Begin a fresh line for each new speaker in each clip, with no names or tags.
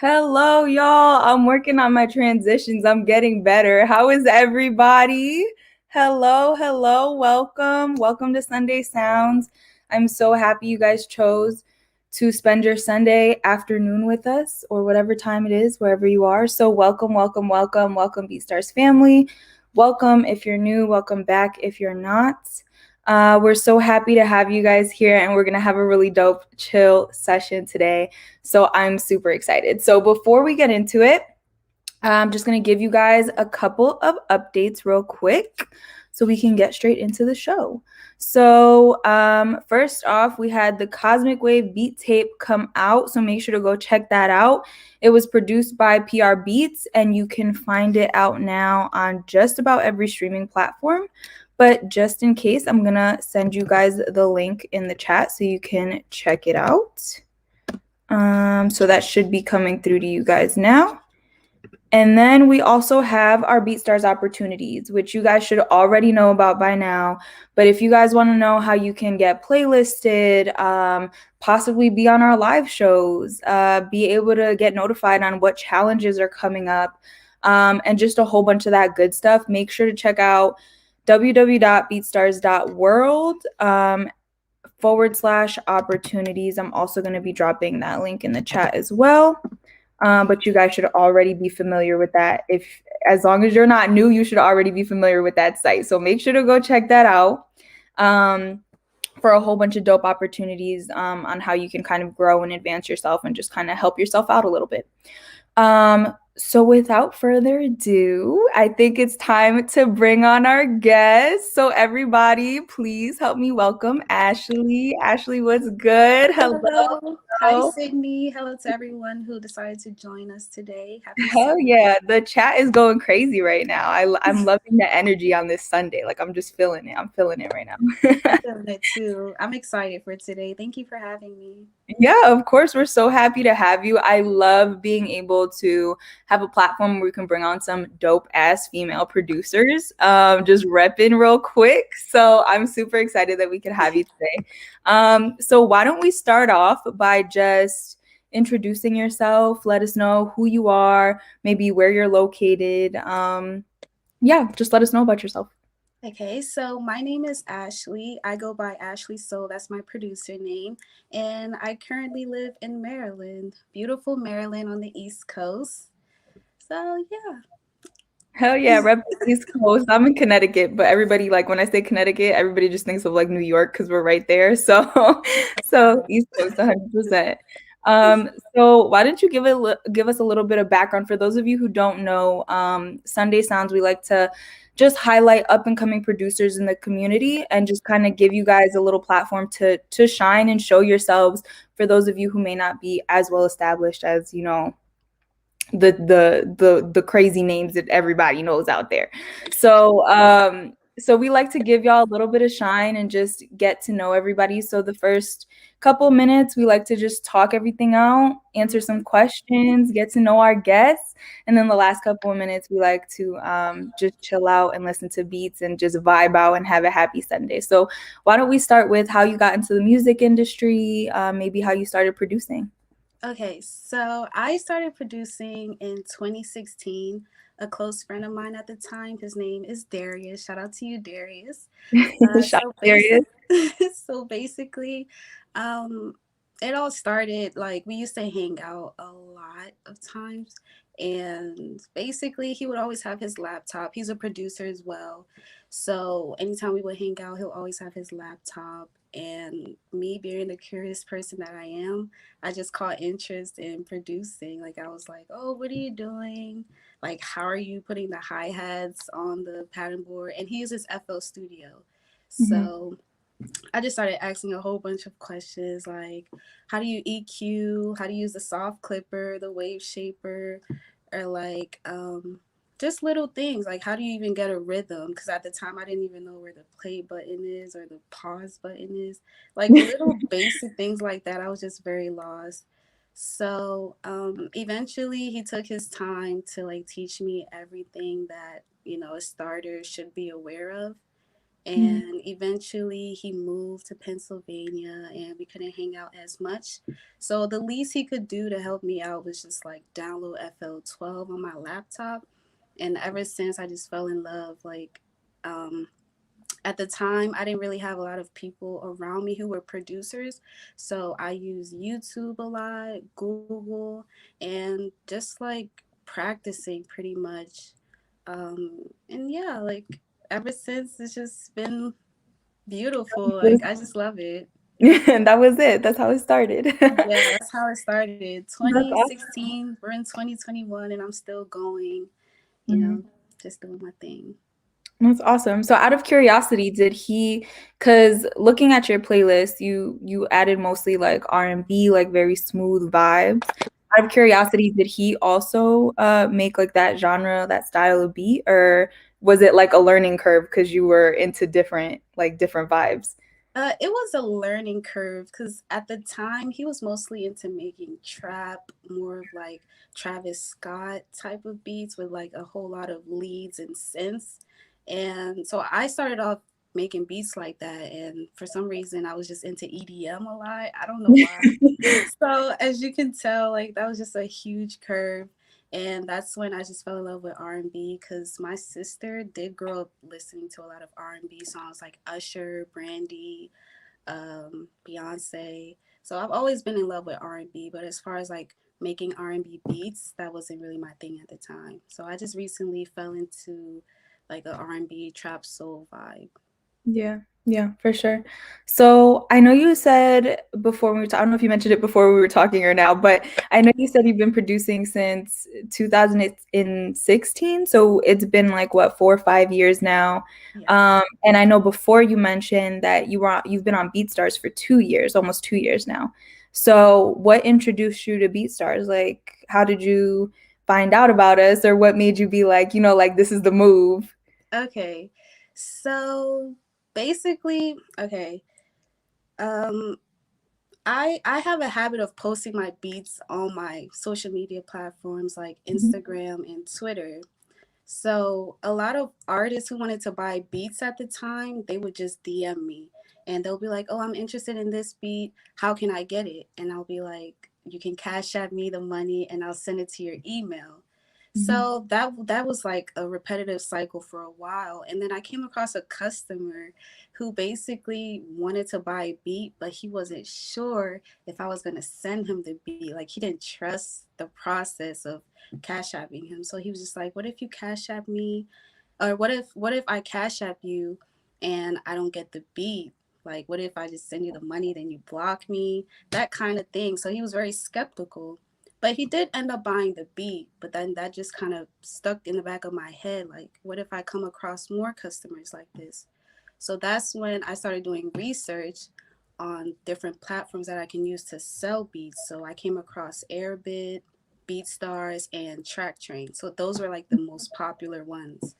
Hello, y'all. I'm working on my transitions. I'm getting better. How is everybody? Hello. Welcome. Welcome to Sunday Sounds. I'm so happy you guys chose to spend your Sunday afternoon with us or whatever time it is, wherever you are. So welcome, BeatStars family. Welcome if you're new. Welcome back if you're not. We're so happy to have you guys here, and we're going to have a really dope, chill session today. So I'm super excited. So before we get into it, I'm just going to give you guys a couple of updates real quick so we can get straight into the show. So first off, we had the Cosmic Wave beat tape come out. So make sure to go check that out. It was produced by PR Beats, and you can find it out now on just about every streaming platform. But just in case, I'm going to send you guys the link in the chat so you can check it out. So that should be coming through to you guys now. And then we also have our BeatStars Opportunities, which you guys should already know about by now. But if you guys want to know how you can get playlisted, possibly be on our live shows, be able to get notified on what challenges are coming up, and just a whole bunch of that good stuff, make sure to check out www.beatstars.world /opportunities. I'm also going to be dropping that link in the chat as well. But you guys should already be familiar with that. As long as you're not new, you should already be familiar with that site. So make sure to go check that out for a whole bunch of dope opportunities on how you can kind of grow and advance yourself and just kind of help yourself out a little bit. So without further ado, I think it's time to bring on our guest. So everybody, please help me welcome Ashley. Ashley, what's good?
Hello. Hi,
Hello.
Sydney. Hello to everyone who decided to join us today. Happy
Hell
Sunday.
yeah, the chat is going crazy right now. I'm loving the energy on this Sunday. Like I'm just feeling it. I'm feeling it right now.
I'm feeling it too. I'm excited for today. Thank you for having me.
Yeah, of course. We're so happy to have you. I love being able to have a platform where we can bring on some dope ass female producers. Just repping real quick. So I'm super excited that we could have you today. So why don't we start off by just introducing yourself? Let us know who you are, maybe where you're located. Yeah, just let us know about yourself.
Okay, so my name is Ashley. I go by Ashley Soul. That's my producer name. And I currently live in Maryland, beautiful Maryland on the East Coast. So, yeah.
Hell yeah, rep the East Coast. I'm in Connecticut, but everybody like when I say Connecticut, everybody just thinks of like New York because we're right there. So, so East Coast, 100%. So why don't you give us a little bit of background for those of you who don't know? Sunday Sounds, we like to just highlight up and coming producers in the community and just kind of give you guys a little platform to shine and show yourselves. For those of you who may not be as well established as the crazy names that everybody knows out there. So we like to give y'all a little bit of shine and just get to know everybody. So the first couple minutes, we like to just talk everything out, answer some questions, get to know our guests. And then the last couple of minutes, we like to just chill out and listen to beats and just vibe out and have a happy Sunday. So why don't we start with how you got into the music industry, maybe how you started producing?
Okay, so I started producing in 2016. A close friend of mine at the time, his name is Darius. Shout out to you, Darius.
Shot
So
serious.
basic, so basically, um, it all started like we used to hang out a lot of times, and basically he would always have his laptop. He's a producer as well, so anytime we would hang out, he'll always have his laptop. And me being the curious person that I am, I just caught interest in producing. Like I was like, "Oh, what are you doing? Like, how are you putting the hi hats on the pattern board?" And he uses FL Studio.
Mhm.
So I just started asking a whole bunch of questions like, how do you EQ? How to use the soft clipper, the wave shaper, or like just little things like how do you even get a rhythm? Because at the time I didn't even know where the play button is or the pause button is. Like little basic things like that. I was just very lost. So eventually he took his time to like teach me everything that a starter should be aware of,
Mhm.
And eventually he moved to Pennsylvania and we couldn't hang out as much. So the least he could do to help me out was just like download FL12 on my laptop. And ever since I just fell in love. Um, at the time, I didn't really have a lot of people around me who were producers. So I used YouTube a lot, Google, and just like practicing pretty much. And yeah, like ever since, it's just been beautiful. Like I just love it.
And that was it. That's how it started.
Yeah, that's how it started.
That's awesome.
2016, we're in 2021, and I'm still going, you know,
Mhm.
just doing my thing.
That's awesome. So out of curiosity, did he, because looking at your playlist, you added mostly like R&B, like very smooth vibes. Out of curiosity, did he also make like that genre, that style of beat, or was it like a learning curve because you were into different vibes?
It was a learning curve because at the time he was mostly into making trap, more of like Travis Scott type of beats with like a whole lot of leads and synths. And so I started off making beats like that. And for some reason, I was just into EDM a lot. I don't know why. So as you can tell, like that was just a huge curve. And that's when I just fell in love with R&B because my sister did grow up listening to a lot of R&B songs like Usher, Brandy, Beyonce. So I've always been in love with R&B, but as far as like making R&B beats, that wasn't really my thing at the time. So I just recently fell into like a R&B trap soul vibe.
Yeah, yeah, for sure. So I know you said before we were I don't know if you mentioned it before we were talking or now, but I know you said you've been producing since 2016. So it's been like what, 4 or 5 years now.
Yes.
And I know before you mentioned that you've been on BeatStars for 2 years, almost 2 years now. So what introduced you to BeatStars? Like, how did you find out about us, or what made you be like, like this is the move?
Okay. So basically, okay. Um I have a habit of posting my beats on my social media platforms like Instagram and Twitter. So a lot of artists who wanted to buy beats at the time, they would just DM me and they'll be like, "Oh, I'm interested in this beat. How can I get it?" And I'll be like, "You can cash at me the money and I'll send it to your email."
Mhm.
So that was like a repetitive cycle for a while, and then I came across a customer who basically wanted to buy a beat, but he wasn't sure if I was going to send him the beat. Like he didn't trust the process of cash apping him. So he was just like, "What if you cash app me? Or what if I cash app you and I don't get the beat? Like what if I just send you the money, then you block me?" That kind of thing. So he was very skeptical. But he did end up buying the beat, but then that just kind of stuck in the back of my head. Like, what if I come across more customers like this? So that's when I started doing research on different platforms that I can use to sell beats. So I came across Airbit, BeatStars, and Track Train. So those were like the most popular ones.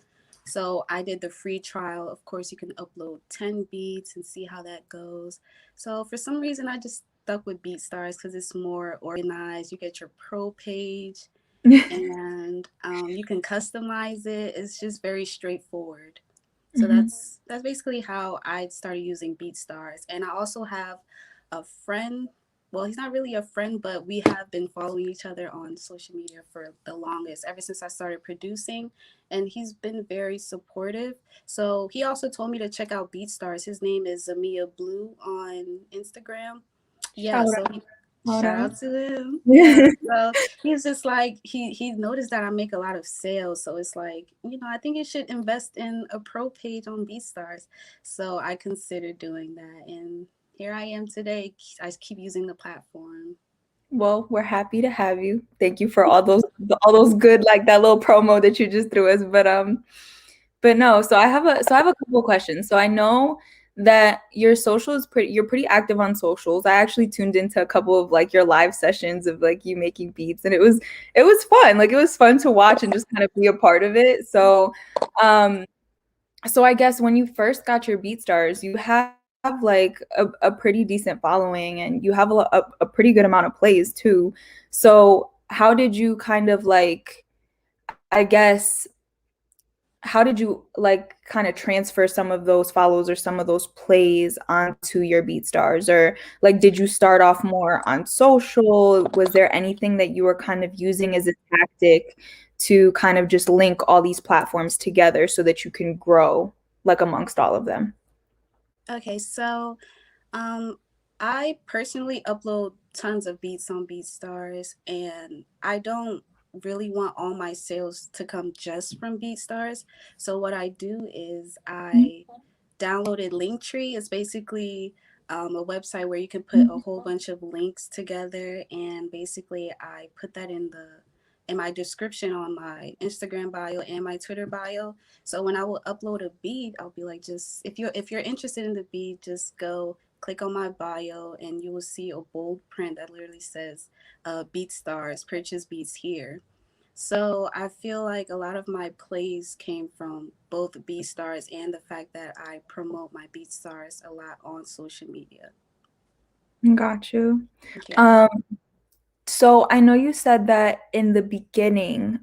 So I did the free trial. Of course, you can upload 10 beats and see how that goes. So for some reason, I just stuck with BeatStars because it's more organized. You get your pro page and you can customize it. It's just very straightforward. So
Mhm.
that's basically how I started using BeatStars. And I also have a friend. Well, he's not really a friend, but we have been following each other on social media for the longest, ever since I started producing. And he's been very supportive. So he also told me to check out BeatStars. His name is Zamia Blue on Instagram. Yeah,
Shout
so
out,
he,
shout
shout
out.
out to him. Yeah, so he's just like he noticed that I make a lot of sales, so it's like, I think you should invest in a pro page on BeatStars. So I considered doing that, and here I am today. I keep using the platform.
Well, we're happy to have you. Thank you for all those good, like that little promo that you just threw us. But no, so I have a couple of questions. So I know that you're pretty active on socials. I actually tuned into a couple of like your live sessions of like you making beats, and it was fun. Like it was fun to watch and just kind of be a part of it. Um so I guess when you first got your BeatStars, you have like a pretty decent following, and you have a pretty good amount of plays too. So how did you kind of like, I guess, how did you like kind of transfer some of those follows or some of those plays onto your BeatStars? Or like did you start off more on social? Was there anything that you were kind of using as a tactic to kind of just link all these platforms together so that you can grow like amongst all of them?
Okay, so um, I personally upload tons of beats on BeatStars, and I don't really want all my sales to come just from BeatStars. So what I do is I downloaded Linktree. It's basically a website where you can put a whole bunch of links together, and basically I put that in my description on my Instagram bio and my Twitter bio. So when I will upload a beat, I'll be like, just if you're interested in the beat, just go click on my bio, and you will see a bold print that literally says, "BeatStars, purchase beats here." So I feel like a lot of my plays came from both BeatStars and the fact that I promote my BeatStars a lot on social media.
Got you.
Yes.
Um, So I know you said that in the beginning,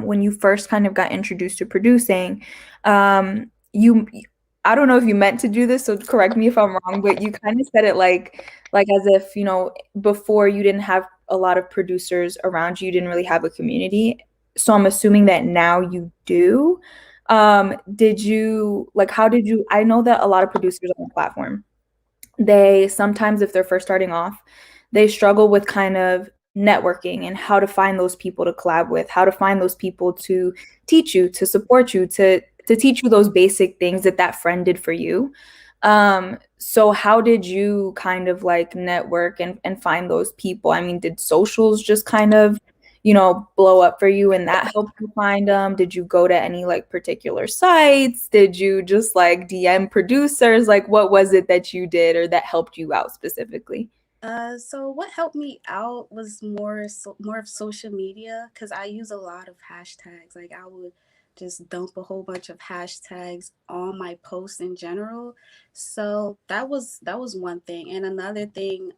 when you first kind of got introduced to producing, you, I don't know if you meant to do this, so correct me if I'm wrong, but you kind of said it like as if, you know, before you didn't have a lot of producers around you, you didn't really have a community. So I'm assuming that now you do. Did you like, how did you, I know that a lot of producers on the platform, they sometimes, if they're first starting off, they struggle with kind of networking and how to find those people to collab with, how to find those people to teach you, to support you, to teach you those basic things that that friend did for you. So how did you kind of like network and find those people? I mean, did socials just kind of, you know, blow up for you and that helped you find them? Did you go to any like particular sites? Did you just like DM producers? Like what was it that you did or that helped you out specifically?
So what helped me out was more of social media because I use a lot of hashtags. Like I would just dump a whole bunch of hashtags on my posts in general. So that was one thing, and another thing.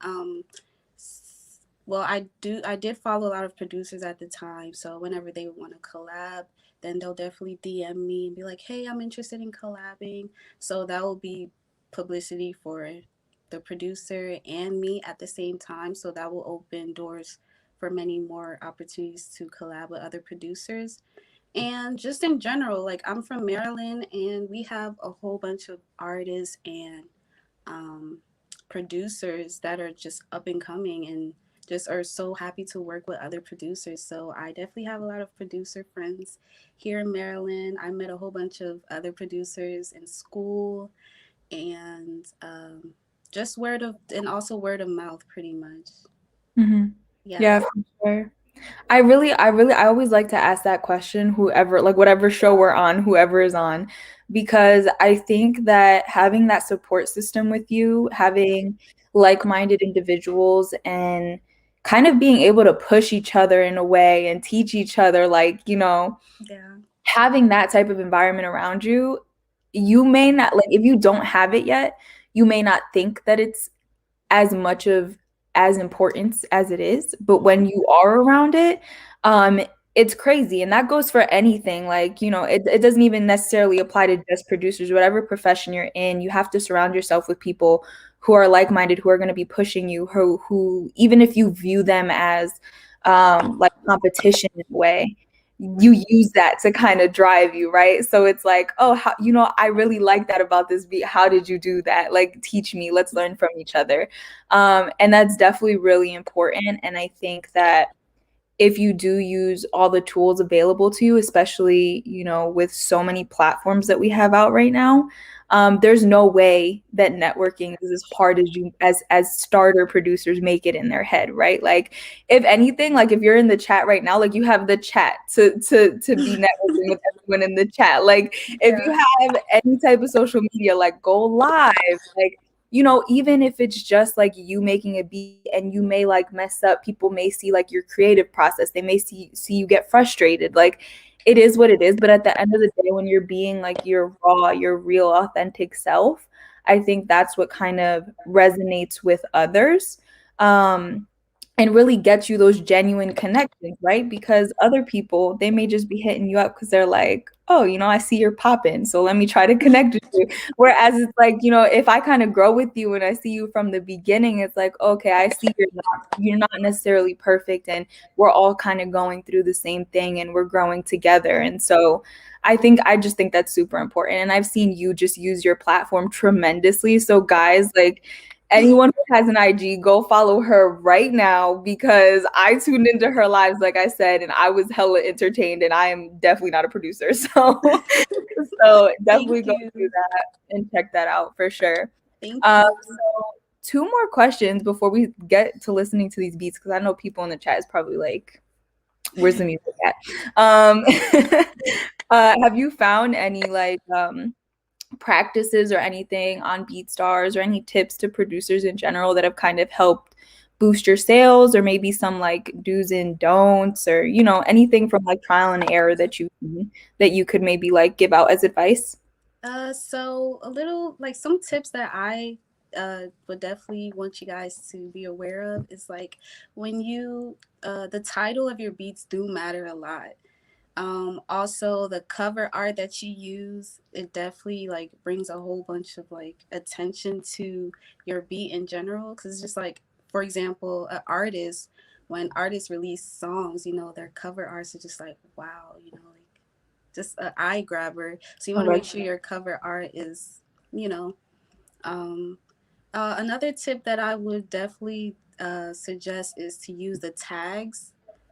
Well, I did follow a lot of producers at the time. So whenever they want to collab, then they'll definitely DM me and be like, "Hey, I'm interested in collabing." So that will be publicity for the producer and me at the same time. So that will open doors for many more opportunities to collab with other producers. And just in general, like I'm from Maryland and we have a whole bunch of artists and um, producers that are just up and coming and just are so happy to work with other producers. So I definitely have a lot of producer friends here in Maryland. I met a whole bunch of other producers in school, and just word of and also word of mouth pretty much.
Hmm. Yeah,
Yes.
for sure. I always like to ask that question, whoever, like whatever show we're on, whoever is on, because I think that having that support system with you, having like-minded individuals and kind of being able to push each other in a way and teach each other, like, you know,
Yeah.
having that type of environment around you, you may not, like, if you don't have it yet, you may not think that it's as much of as importance as it is, but when you are around it, um it's crazy. And that goes for anything, like, you know, it doesn't even necessarily apply to just producers. Whatever profession you're in, you have to surround yourself with people who are like-minded, who are going to be pushing you, who even if you view them as like competition in a way, you use that to kind of drive you, right? So it's like, oh, how, you know, I really like that about this beat. How did you do that? Like, teach me. Let's learn from each other. And that's definitely really important. And I think that if you do use all the tools available to you, especially, you know, with so many platforms that we have out right now, there's no way that networking is as hard as you as starter producers make it in their head, right? Like, if anything, like if you're in the chat right now, like you have the chat to be networking with everyone in the chat. Like, if
Yeah.
you have any type of social media, like go live, like, you know, even if it's just like you making a beat and you may like mess up, people may see like your creative process. They may see you get frustrated. Like, it is what it is. But at the end of the day, when you're being like your raw, your real authentic self, I think that's what kind of resonates with others. Um, and really get you those genuine connections, right? Because other people, they may just be hitting you up because they're like, oh, I see you're popping, so let me try to connect with you. Whereas it's like, if I kind of grow with you and I see you from the beginning, it's like, okay, I see you're not necessarily perfect, and we're all kind of going through the same thing and we're growing together. And so I just think that's super important. And I've seen you just use your platform tremendously. So guys, like, anyone who has an IG, go follow her right now, because I tuned into her lives, like I said, and I was hella entertained, and I am definitely not a producer. So definitely
Thank
go do
you.
that and check that out for sure.
Thank you.
So two more questions before we get to listening to these beats, because I know people in the chat is probably like, where's the music at? Have you found any like practices or anything on BeatStars, or any tips to producers in general that have kind of helped boost your sales, or maybe some like do's and don'ts, or anything from like trial and error that you could maybe like give out as advice?
So a little like some tips that I would definitely want you guys to be aware of is like when you the title of your beats do matter a lot. Also the cover art that you use, it definitely like brings a whole bunch of like attention to your beat in general, because it's just like, for example, an artist, when artists release songs, their cover arts are just like, wow, like just an eye grabber. So you
Oh,
want to make
that's
sure your cover art is, you know, um, another tip that I would definitely suggest is to use the tags.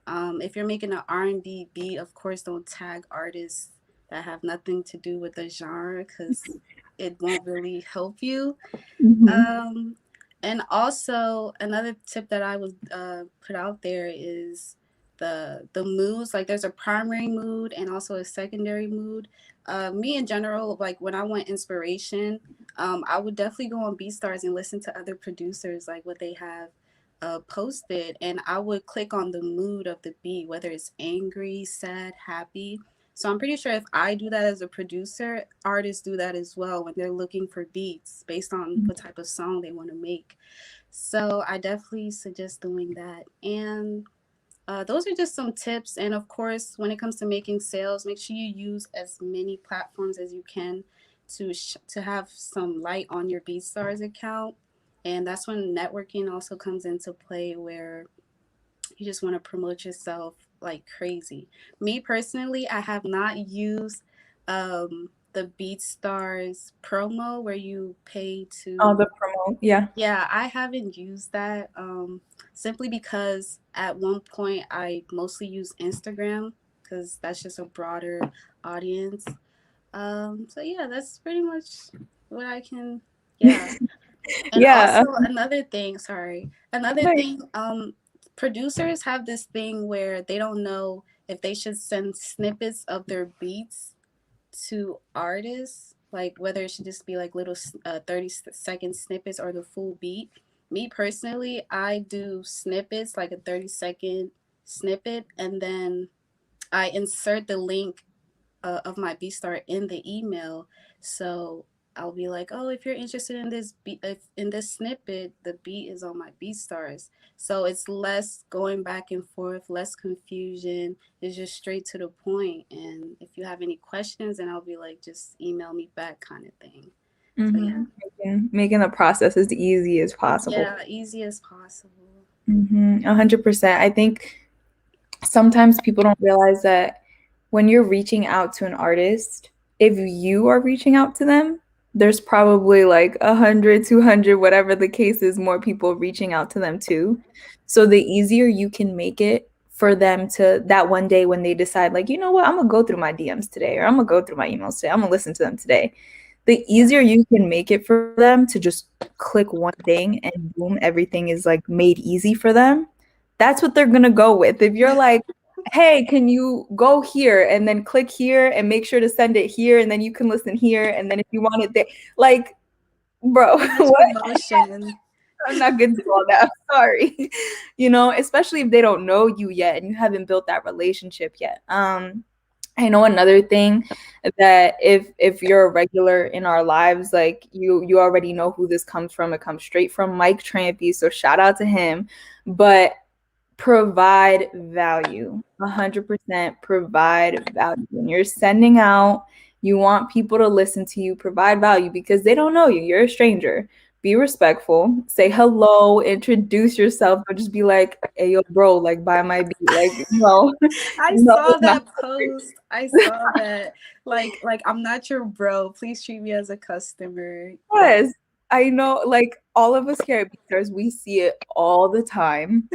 If you're making an R&B beat, of course, don't tag artists that have nothing to do with the genre, because it won't really help you.
Mhm.
Um, and also another tip that I would put out there is the moods. Like there's a primary mood and also a secondary mood. Me in general, like when I want inspiration, I would definitely go on BeatStars and listen to other producers, like what they have posted, and I would click on the mood of the beat, whether it's angry, sad, happy. So I'm pretty sure if I do that as a producer, artists do that as well when they're looking for beats based on what type of song they want to make. So I definitely suggest doing that. And those are just some tips. And of course, when it comes to making sales, make sure you use as many platforms as you can to have some light on your BeatStars account. And that's when networking also comes into play, where you just want to promote yourself like crazy. Me personally, I have not used the BeatStars promo where you pay
Oh,
to.
the promo. Yeah.
Yeah, I haven't used that simply because at one point I mostly use Instagram because that's just a broader audience. So yeah, that's pretty much what I can. Yeah. And
Yeah.
also another thing, sorry, another
Right.
thing, producers have this thing where they don't know if they should send snippets of their beats to artists, like whether it should just be like little 30-second snippets or the full beat. Me personally, I do snippets, like a 30-second snippet, and then I insert the link of my B star in the email. So I'll be like, oh, if you're interested in this beat, if in this snippet, the beat is on my B stars. So it's less going back and forth, less confusion. It's just straight to the point. And if you have any questions, then I'll be like, just email me back, kind of thing. So yeah,
Mm-hmm. Making the process as easy as possible.
yeah, easy as possible.
100%. I think sometimes people don't realize that when you're reaching out to an artist, if you are reaching out to them, there's probably like 100, 200, whatever the case is, more people reaching out to them too. So the easier you can make it for them to that one day when they decide, like, you know what, I'm gonna go through my DMs today, or I'm gonna go through my emails today, I'm gonna listen to them today. The
Yeah.
easier you can make it for them to just click one thing and boom, everything is like made easy for them, that's what they're gonna go with. If you're like, hey, can you go here and then click here and make sure to send it here and then you can listen here and then if you want it there, like, bro,
Too much
what?
promotion.
I'm not gonna do all that. I'm sorry. Especially if they don't know you yet and you haven't built that relationship yet. I know another thing that if you're a regular in our lives, like you already know who this comes from. It comes straight from Mike Trampy, so shout out to him. But provide value. 100% provide value. When you're sending out, you want people to listen to you, provide value because they don't know you. You're a stranger. Be respectful, say hello, introduce yourself, or just be like, hey, yo, bro, like, buy my beat. Like, no,
I
no,
saw
it's not.
that post. I saw that. Like I'm not your bro. Please treat me as a customer. Like,
Yes, I know, like, all of us here at BeatStars, we see it all the time.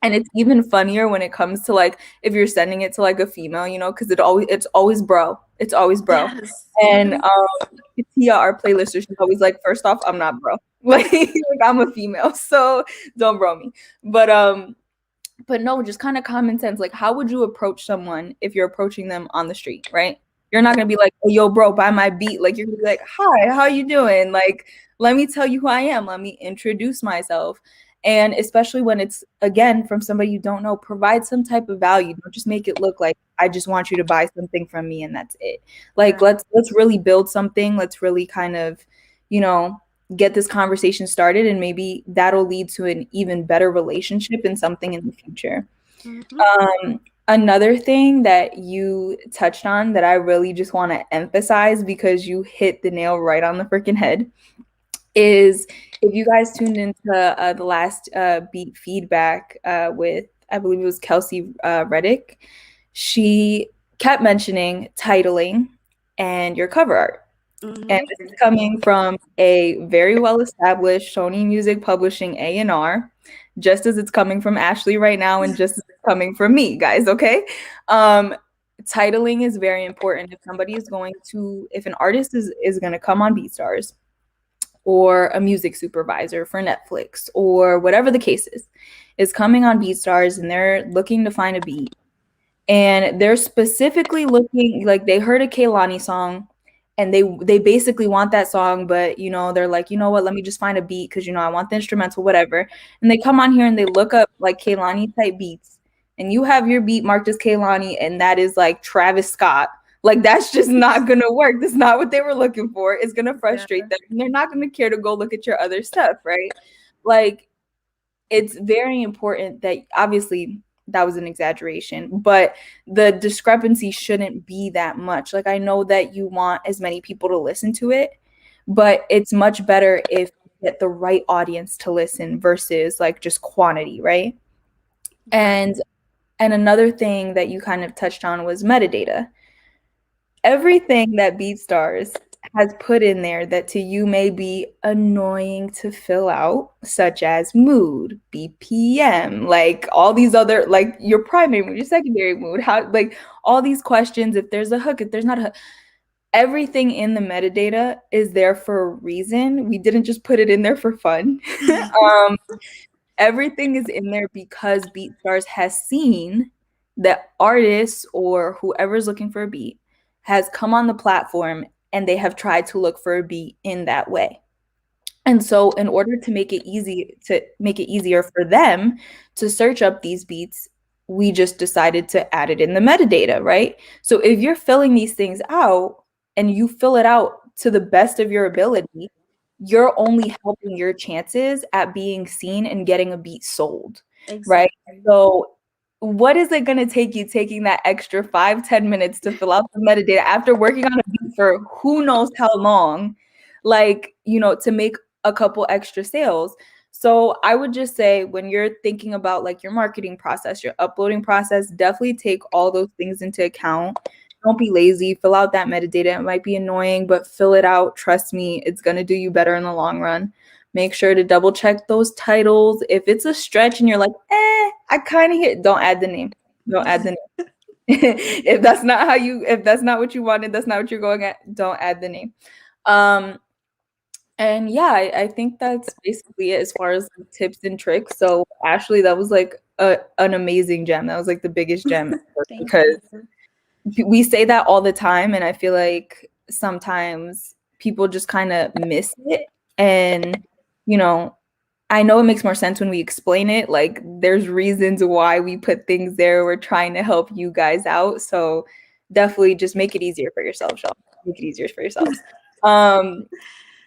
And it's even funnier when it comes to like if you're sending it to like a female, you know, because it's always bro. It's always bro.
yes.
And
Mhm.
Tia, our playlister, she's always like, first off, I'm not bro. Like I'm a female, so don't bro me. But no, just kind of common sense. Like, how would you approach someone if you're approaching them on the street, right? You're not gonna be like, hey, yo, bro, buy my beat. Like, you're gonna be like, hi, how you doing? Like, let me tell you who I am. Let me introduce myself. And especially when it's again from somebody you don't know, provide some type of value. Don't just make it look like I just want you to buy something from me and that's it. Like,
Right.
let's really build something. Let's really kind of, you know, get this conversation started and maybe that'll lead to an even better relationship and something in the future.
Mhm.
Another thing that you touched on that I really just want to emphasize because you hit the nail right on the freaking head is if you guys tuned into the last beat feedback with, I believe it was Kelsey Reddick, she kept mentioning titling and your cover art. And
Mhm.
this is coming from a very well-established Sony Music Publishing A&R, just as it's coming from Ashley right now and just as it's coming from me, guys, okay? Um, Titling is very important. If somebody is going to, if an artist is going to come on BeatStars or a music supervisor for Netflix or whatever the case is coming on BeatStars and they're looking to find a beat, and they're specifically looking like they heard a Kehlani song and they basically want that song, but you know they're like, you know what, let me just find a beat because you know I want the instrumental, whatever. And they come on here and they look up like Kehlani type beats, and you have your beat marked as Kehlani, and that is like Travis Scott. Like that's just not gonna work. That's not what they were looking for. It's gonna
Yeah.
frustrate them, and they're not gonna care to go look at your other stuff, right? Like it's very important that obviously that was an exaggeration, but the discrepancy shouldn't be that much. Like I know that you want as many people to listen to it, but it's much better if you get the right audience to listen versus like just quantity, right?
Right.
And another thing that you kind of touched on was metadata. Everything that BeatStars has put in there that to you may be annoying to fill out, such as mood, BPM, like all these other, like your primary mood, your secondary mood, how, like all these questions, if there's a hook, if there's not a hook, everything in the metadata is there for a reason. We didn't just put it in there for fun. um, Everything is in there because BeatStars has seen that artists or whoever's looking for a beat has come on the platform and they have tried to look for a beat in that way. And so in order to make it easier for them to search up these beats, we just decided to add it in the metadata, right? So if you're filling these things out and you fill it out to the best of your ability, you're only helping your chances at being seen and getting a beat sold, right?
Exactly.
So what is it going to take you taking that extra 5-10 minutes to fill out the metadata after working on a beat for who knows how long, like, you know, to make a couple extra sales? So I would just say when you're thinking about like your marketing process, your uploading process, definitely take all those things into account. Don't be lazy. Fill out that metadata. It might be annoying, but fill it out. Trust me, it's going to do you better in the long run. Make sure to double check those titles. If it's a stretch and you're like, I kind of hear, don't add the name. Don't add the name. If that's not what you wanted, that's not what you're going at, don't add the name. Um, and yeah, I think that's basically it as far as like, tips and tricks. So Ashley, that was like an amazing gem. That was like the biggest gem ever
Thank
because
you.
we say that all the time, and I feel like sometimes people just kind of miss it. And you know, I know it makes more sense when we explain it. Like there's reasons why we put things there. We're trying to help you guys out. So definitely just make it easier for yourselves, y'all. Make it easier for yourselves. Um,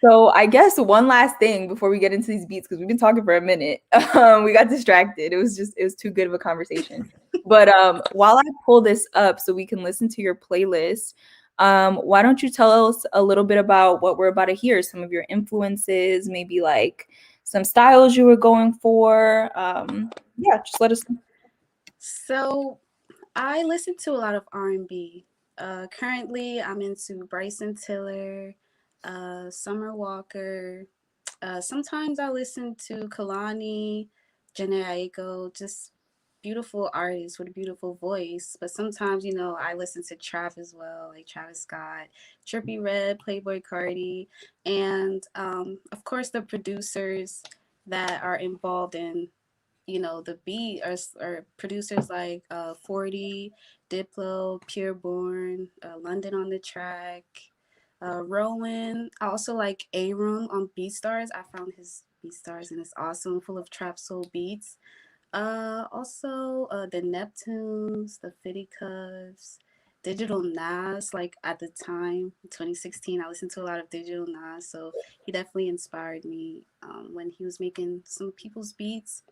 So I guess one last thing before we get into these beats, because we've been talking for a minute. We got distracted. It was too good of a conversation. But while I pull this up so we can listen to your playlist, why don't you tell us a little bit about what we're about to hear? Some of your influences, maybe like some styles you were going for. Yeah, just let us know.
So I listen to a lot of R&B. Currently, I'm into Bryson Tiller, Summer Walker. Sometimes I listen to Kalani, Janae Aiko, just beautiful artists with a beautiful voice. But sometimes, I listen to Trav as well, like Travis Scott, Trippie Redd, Playboy Cardi, and of course the producers that are involved in the beat are producers like 40, Diplo, Pureborn, London on the Track, Rowan. I also like A Room on BeatStars. I found his BeatStars and it's awesome, full of trap soul beats. Also the Neptunes, the Fitty Cubs, Digital Nas. Like at the time, 2016, I listened to a lot of Digital Nas, so he definitely inspired me when he was making some people's beats.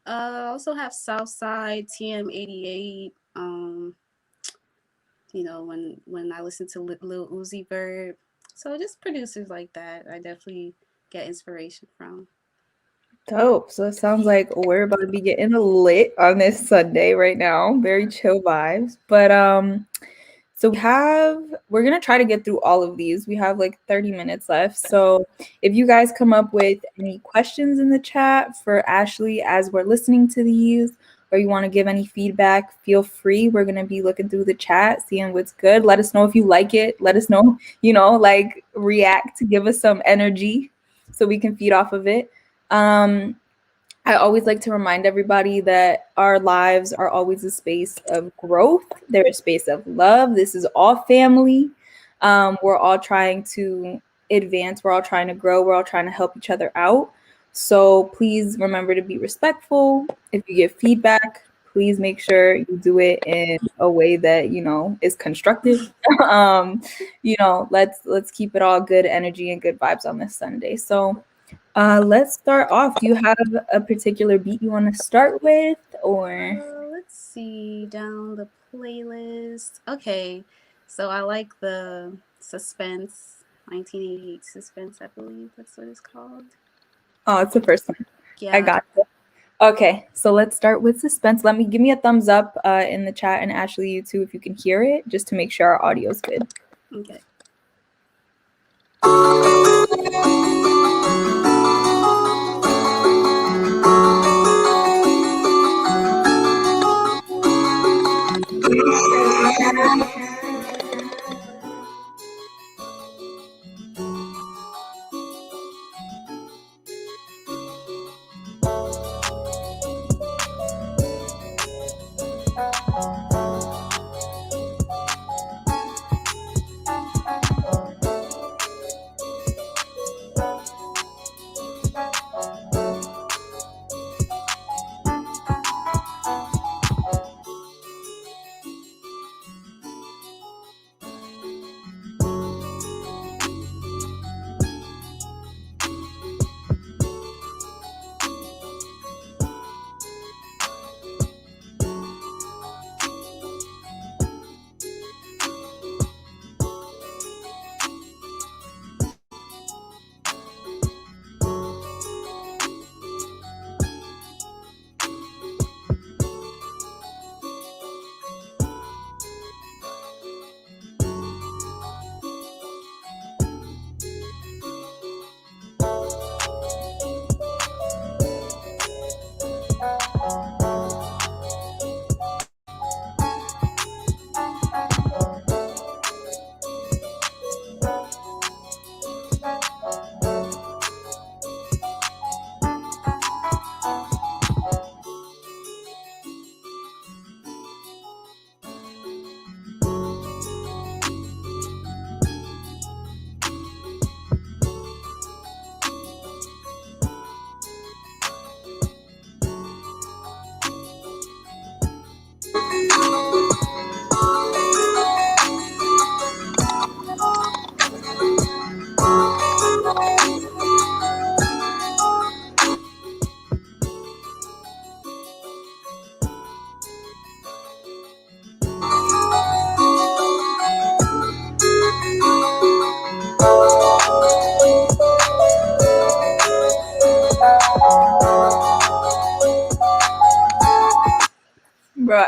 I also have Southside, TM88. When I listen to Lil Uzi Vert, so just producers like that, I definitely get inspiration from.
Dope. So it sounds like we're about to be getting lit on this Sunday right now. Very chill vibes. But so we're gonna try to get through all of these. We have like 30 minutes left. So if you guys come up with any questions in the chat for Ashley as we're listening to these, or you want to give any feedback, feel free. We're gonna be looking through the chat, seeing what's good. Let us know if you like it. Let us know, like react, give us some energy so we can feed off of it. Um, I always like to remind everybody that our lives are always a space of growth. They're a space of love. This is all family. We're all trying to advance. We're all trying to grow. We're all trying to help each other out. So please remember to be respectful. If you give feedback, please make sure you do it in a way that is constructive. Let's keep it all good energy and good vibes on this Sunday. So let's start off. Do you have a particular beat you want to start with, or?
Let's see down the playlist. Okay, so I like the Suspense 1988 Suspense. I believe that's what it's called.
Oh, it's the first one. I
Yeah.
got it. Okay, so let's start with Suspense. Give me a thumbs up in the chat, and Ashley, you too, if you can hear it, just to make sure our audio is good.
Okay.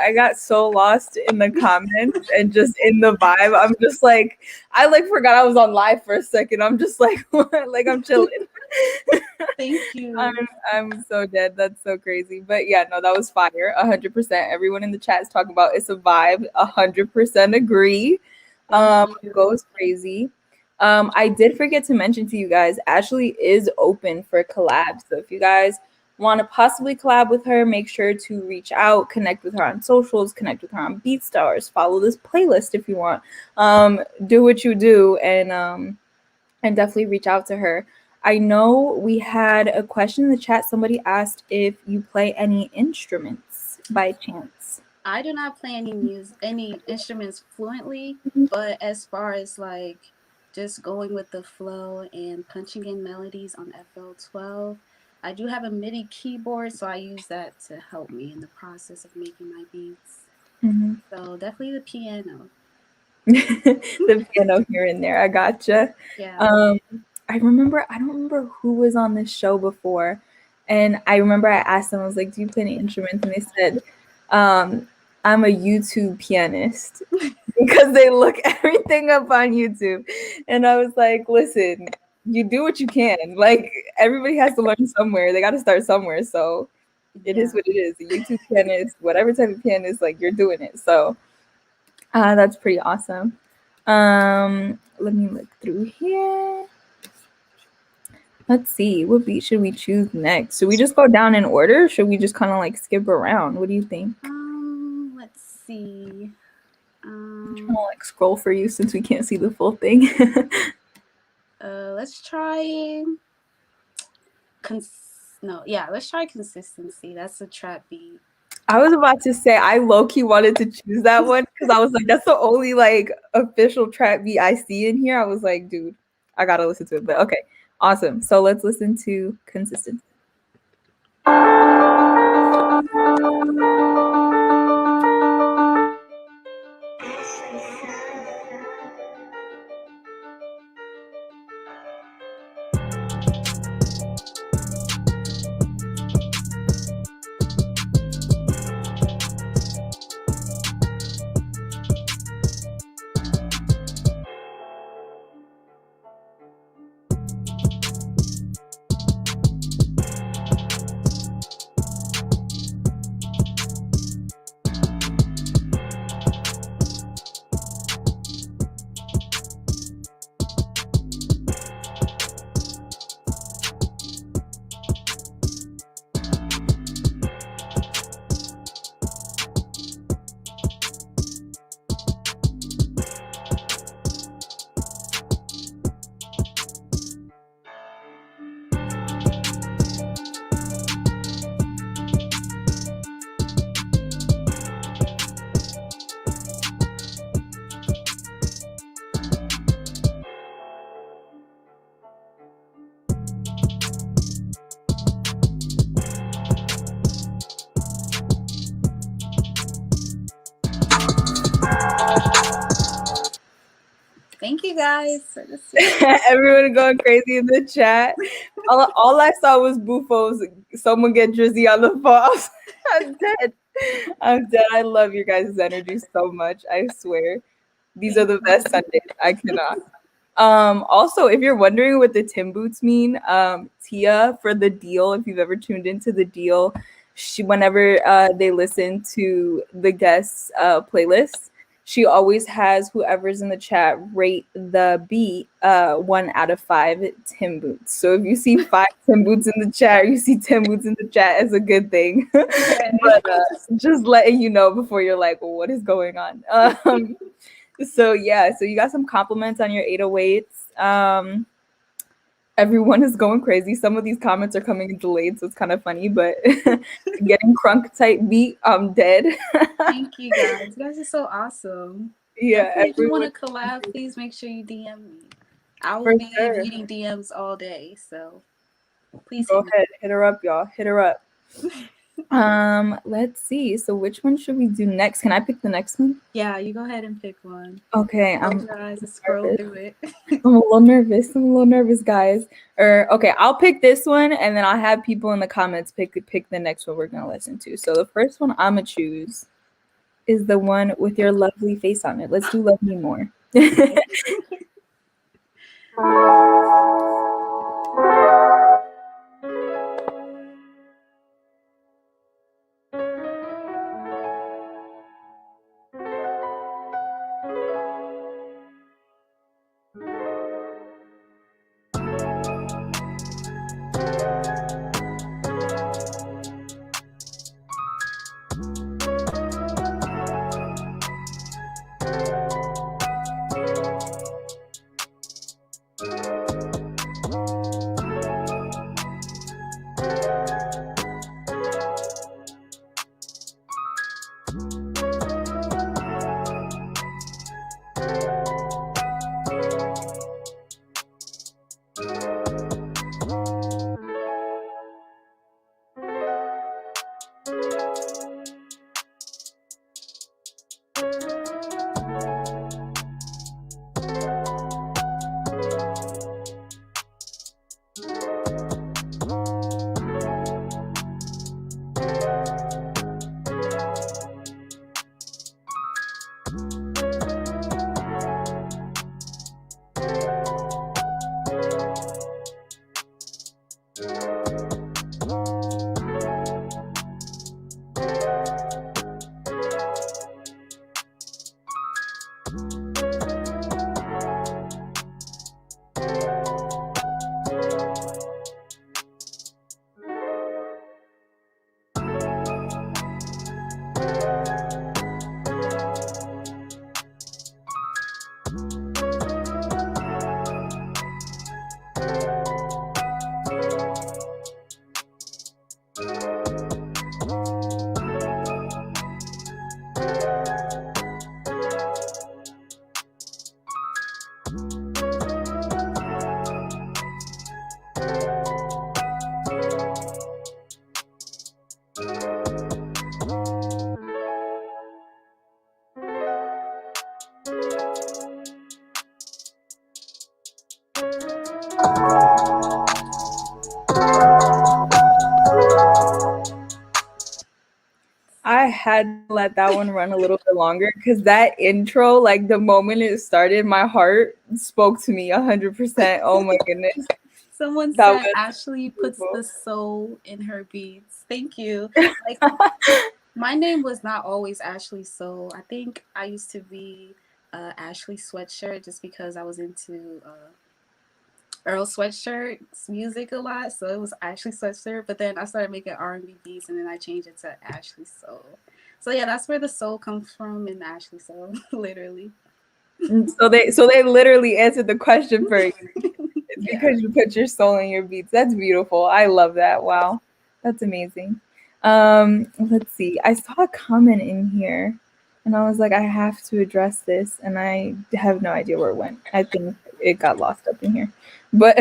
I got so lost in the comments and just in the vibe. I'm just like, I like forgot I was on live for a second. I'm just like, what? Like I'm chilling.
Thank you.
I'm so dead. That's so crazy. But yeah, no, that was fire. 100%. Everyone in the chat is talking about it's a vibe. 100% agree.
Thank you.
Goes crazy. I did forget to mention to you guys, Ashley is open for collabs. So if you guys want to possibly collab with her, make sure to reach out, connect with her on socials, connect with her on BeatStars, follow this playlist if you want. Do what you do and definitely reach out to her. I know we had a question in the chat. Somebody asked if you play any instruments by chance.
I do not play any instruments fluently, but as far as like just going with the flow and punching in melodies on FL12, I do have a MIDI keyboard, so I use that to help me in the process of making my beats.
Mm-hmm.
So definitely the piano.
The piano here and there. I gotcha.
Yeah.
I don't remember who was on this show before. And I remember I asked them, I was like, do you play any instruments? And they said, I'm a YouTube pianist because they look everything up on YouTube. And I was like, listen, you do what you can. Like everybody has to learn somewhere. They got to start somewhere. So it is what it is. A YouTube pianist, whatever type of pianist, like you're doing it. So that's pretty awesome. Let me look through here. Let's see, what beat should we choose next? Should we just go down in order? Or should we just kind of like skip around? What do you think?
Let's see.
I'm trying to like scroll for you since we can't see the full thing.
Let's try. Let's try consistency. That's a trap beat.
I was about to say I low-key wanted to choose that one because I was like, that's the only like official trap beat I see in here. I was like, dude, I gotta listen to it. But okay, awesome. So let's listen to Consistency.
Thank you guys.
Everyone going crazy in the chat. All I saw was Bufos. Someone get Drizzy on the phone. I'm dead. I'm dead. I love your guys' energy so much. I swear. These are the best Sundays. I cannot. Also, if you're wondering what the Tim boots mean, Tia for the deal, if you've ever tuned into the deal, whenever they listen to the guests playlist, she always has whoever's in the chat rate the beat 1 out of 5 Tim boots. So if you see 5 Tim boots in the chat, or you see Tim boots in the chat, it's a good thing. But just letting you know before you're like, well, what is going on? So yeah, so you got some compliments on your 808s. Everyone is going crazy. Some of these comments are coming in delayed, so it's kind of funny, but getting crunk type beat, I'm dead.
Thank you guys. You guys are so awesome.
Yeah,
if you want to collab, please make sure you DM me. I will be reading DMs all day, so please
go ahead, hit her up, y'all. Hit her up. Let's see. So which one should we do next? Can I pick the next one?
Yeah, you go ahead and pick one.
Okay,
I'm guys scroll through it.
I'm a little nervous, guys. Okay, I'll pick this one, and then I'll have people in the comments pick the next one we're gonna listen to. So the first one I'm gonna choose is the one with your lovely face on it. Let's do Love Me More. I had to let that one run a little bit longer because that intro, like the moment it started, my heart spoke to me 100%. Oh my goodness.
Someone
That
said
was
Ashley puts
beautiful.
the soul in her beats. Thank you. Like my name was not always Ashley Soul. I think I used to be Ashley Sweatshirt just because I was into Earl Sweatshirt's music a lot, so it was Ashley Sweatshirt. But then I started making R&B beats, and then I changed it to Ashley Soul. So yeah, that's where the soul comes from in Ashley Soul, literally.
So they literally answered the question for you. It's
Yeah.
because you put your soul in your beats. That's beautiful. I love that. Wow. That's amazing. Let's see. I saw a comment in here and I was like, I have to address this, and I have no idea where it went. I think it got lost up in here. But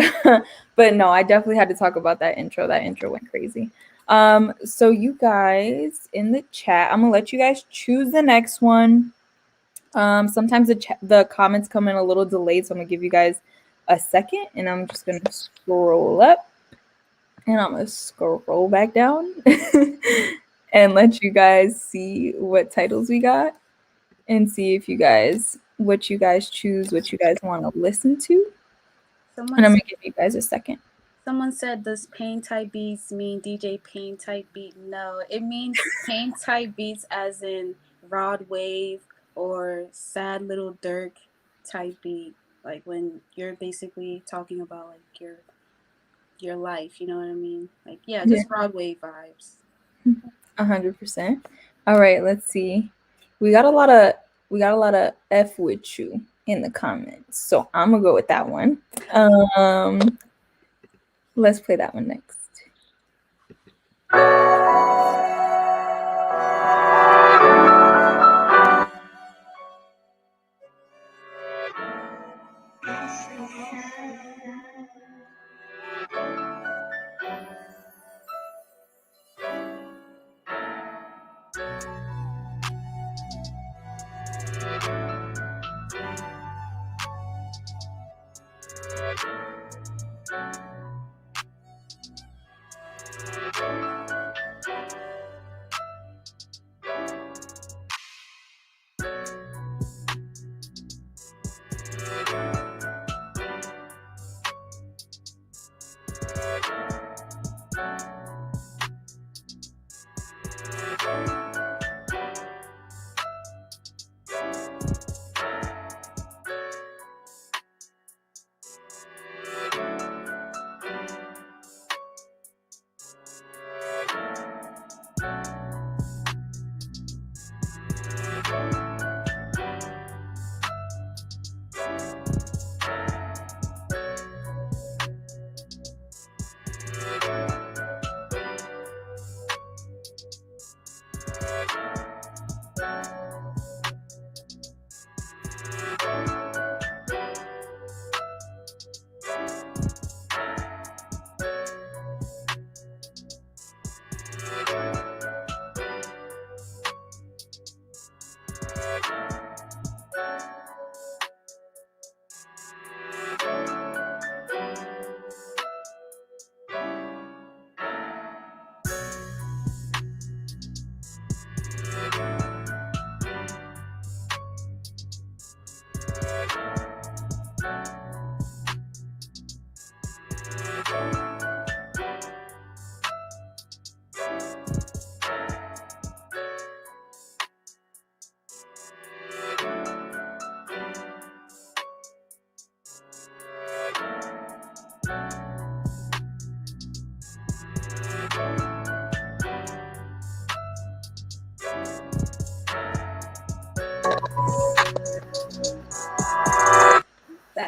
but no, I definitely had to talk about that intro. That intro went crazy. So you guys in the chat, I'm gonna let you guys choose the next one. Sometimes the comments come in a little delayed, so I'm gonna give you guys a second, and I'm just gonna scroll up, and I'm gonna scroll back down, and let you guys see what titles we got, and see if you guys what you guys choose, what you guys want to listen to,
Someone
and I'm
said
gonna give you guys a second.
Someone said, does pain type beats mean DJ pain type beat? No, it means pain type beats as in Rod Wave or Sad Little Dirk type beat. Like when you're basically talking about like your life, you know what I mean? Like yeah,
Yeah,
just Rod Wave vibes.
100%. All right, let's see. We got a lot of F with you in the comments, so I'm gonna go with that one. Let's play that one next.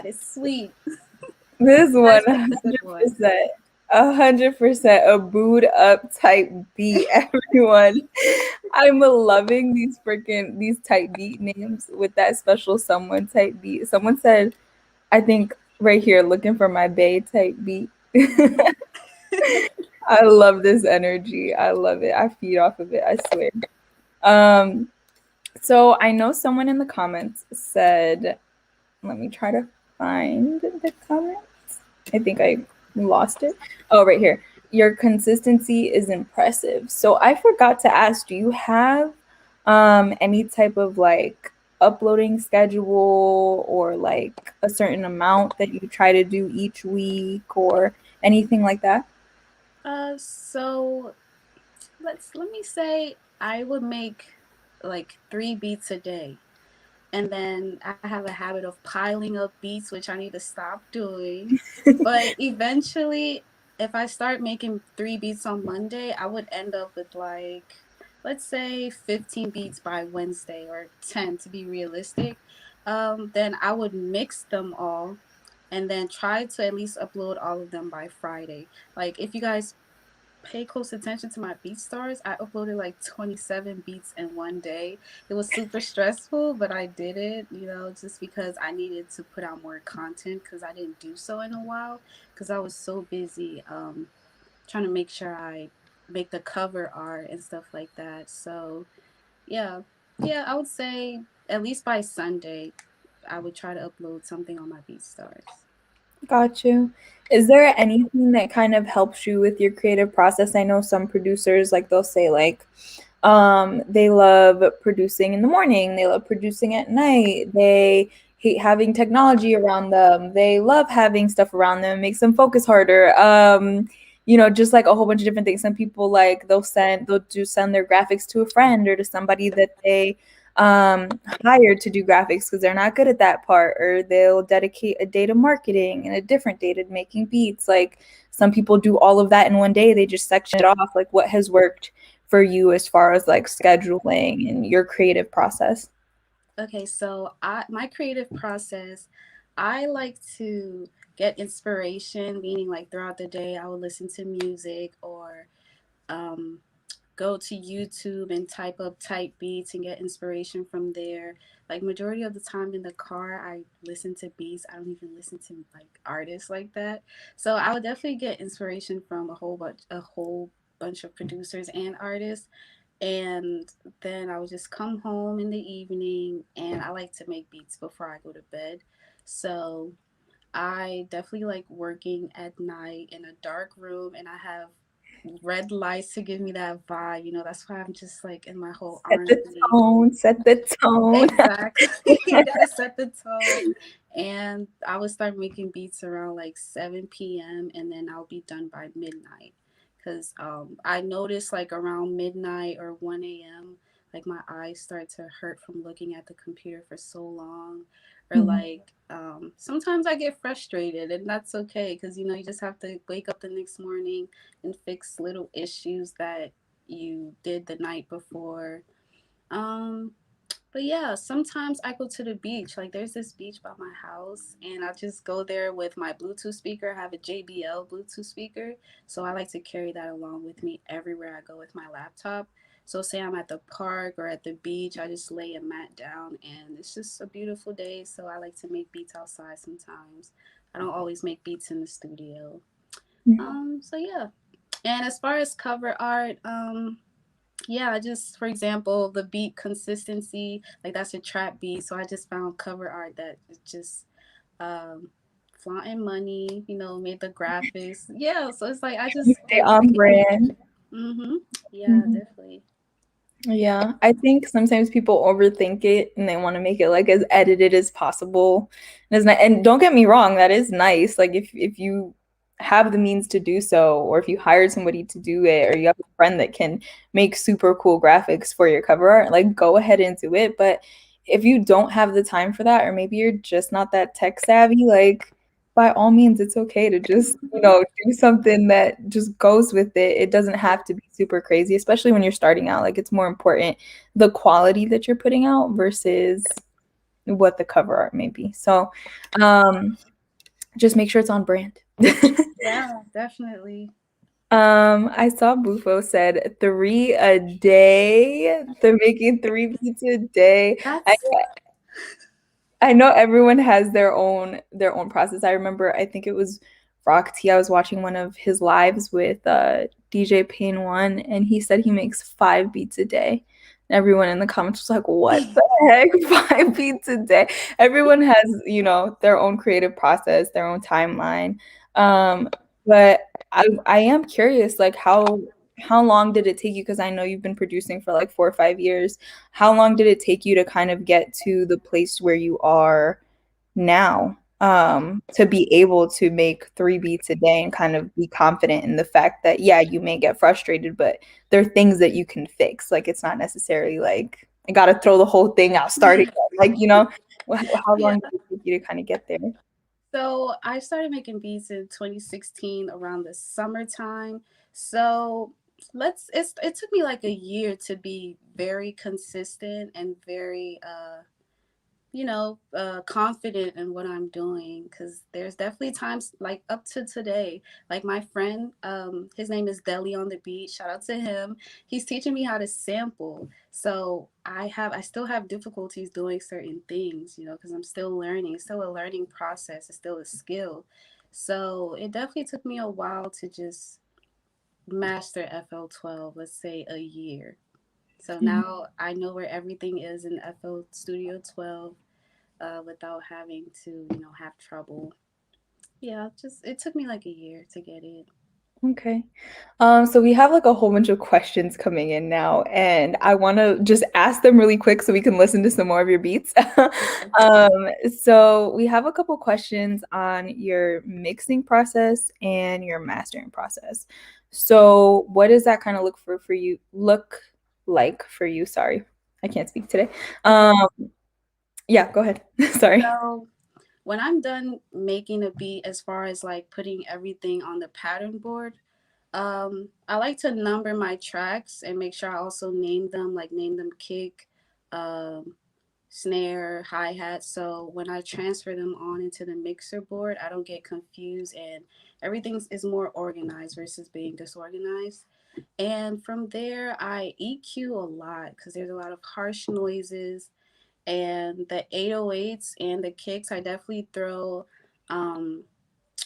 that is sweet.
This
You guys
one
picked a good
hundred
one.
percent, 100% a booed up type beat, everyone. I'm loving these type beat names with that special someone type beat. Someone said, I think right here, looking for my bae type beat. I love this energy. I love it. I feed off of it, I swear. Um, so I know someone in the comments said, let me try to find the comment. I think I lost it. Oh, right here. Your consistency is impressive. So I forgot to ask, do you have any type of like uploading schedule or like a certain amount that you try to do each week or anything like that?
So let me say I would make like 3 beats a day. And then I have a habit of piling up beats, which I need to stop doing. But eventually, if I start making 3 beats on Monday, I would end up with like, let's say 15 beats by Wednesday, or 10 to be realistic. Then I would mix them all and then try to at least upload all of them by Friday. Like, if you guys pay close attention to my BeatStars, I uploaded like 27 beats in one day. It was super stressful, but I did it, just because I needed to put out more content because I didn't do so in a while because I was so busy trying to make sure I make the cover art and stuff like that. So, yeah. Yeah, I would say at least by Sunday, I would try to upload something on my BeatStars.
Got you. Is there anything that kind of helps you with your creative process? I know some producers like they'll say like they love producing in the morning, they love producing at night, they hate having technology around them, they love having stuff around them, it makes them focus harder. Just like a whole bunch of different things. Some people like they'll send their graphics to a friend or to somebody that they hired to do graphics because they're not good at that part, or they'll dedicate a day to marketing and a different day to making beats. Like some people do all of that in one day, they just section it off. Like what has worked for you as far as like scheduling and your creative process?
Okay, so my creative process, I like to get inspiration, meaning like throughout the day I would listen to music or um, go to YouTube and type up type beats and get inspiration from there. Like majority of the time in the car, I listen to beats. I don't even listen to like artists like that. So I would definitely get inspiration from a whole bunch of producers and artists, and then I would just come home in the evening and I like to make beats before I go to bed. So I definitely like working at night in a dark room and I have red lights to give me that vibe. That's why I'm just like in my whole
Set the
R&B.
tone, set the tone.
Exactly. You gotta set the tone. And I would start making beats around like 7 p.m. and then I'll be done by midnight. Because I noticed like around midnight or 1 a.m., like my eyes start to hurt from looking at the computer for so long. Or
Mhm.
like sometimes I get frustrated, and that's okay because you just have to wake up the next morning and fix little issues that you did the night before. Um, but yeah, sometimes I go to the beach. Like there's this beach by my house, and I just go there with my Bluetooth speaker. I have a JBL Bluetooth speaker, so I like to carry that along with me everywhere I go with my laptop. So say I'm at the park or at the beach, I just lay a mat down, and it's just a beautiful day. So I like to make beats outside sometimes. I don't always make beats in the studio. So yeah. And as far as cover art, yeah, just for example, the beat consistency, like that's a trap beat. So I just found cover art that is just um flaunting money, made the graphics. Yeah, so it's like I
You
just
stay
like
on
making.
brand.
Mhm. Yeah,
Mhm.
definitely.
Yeah, I think sometimes people overthink it and they want to make it like as edited as possible. And, and don't get me wrong, that is nice. Like if you have the means to do so, or if you hired somebody to do it, or you have a friend that can make super cool graphics for your cover art, like go ahead and do it. But if you don't have the time for that, or maybe you're just not that tech savvy, like by all means, it's okay to just, do something that just goes with it. It doesn't have to be super crazy, especially when you're starting out. Like it's more important the quality that you're putting out versus what the cover art may be. So um, just make sure it's on brand.
Yeah, definitely.
I saw Bufo said 3 a day. They're making 3 beats a day. I
That's
I know everyone has their own process. I remember I think it was Rock T. I was watching one of his lives with DJ Pain One, and he said he makes 5 beats a day. And everyone in the comments was like, "What the heck? 5 beats a day?" Everyone has, their own creative process, their own timeline. Um, but I am curious, like how long did it take you? Because I know you've been producing for like 4 or 5 years. How long did it take you to kind of get to the place where you are now, to be able to make 3 beats a day and kind of be confident in the fact that, yeah, you may get frustrated, but there are things that you can fix. Like it's not necessarily like I got to throw the whole thing out, start again. Like, how
yeah.
long did it take you to kind of get there?
So I started making beats in 2016 around the summertime. So it took me like a year to be very consistent and very confident in what I'm doing, because there's definitely times like up to today, like my friend, his name is Deli on the beat. Shout out to him. He's teaching me how to sample. So I still have difficulties doing certain things, because I'm still learning. It's still a learning process. It's still a skill. So it definitely took me a while to just master FL12. Let's say a year. So
Mhm.
now I know where everything is in FL Studio 12, without having to, have trouble. Yeah, just it took me like a year to get it.
Okay. So we have like a whole bunch of questions coming in now, and I want to just ask them really quick so we can listen to some more of your beats.
Okay.
So we have a couple questions on your mixing process and your mastering process. So what does that kind of look like for you? Sorry, I can't speak today.
Okay.
Um, yeah, go ahead. Sorry.
So when I'm done making a beat, as far as like putting everything on the pattern board, I like to number my tracks and make sure I also name them kick, um, snare, hi hat. So when I transfer them on into the mixer board, I don't get confused and everything is more organized versus being disorganized. And from there, I EQ a lot because there's a lot of harsh noises. And the 808s and the kicks, I definitely throw um,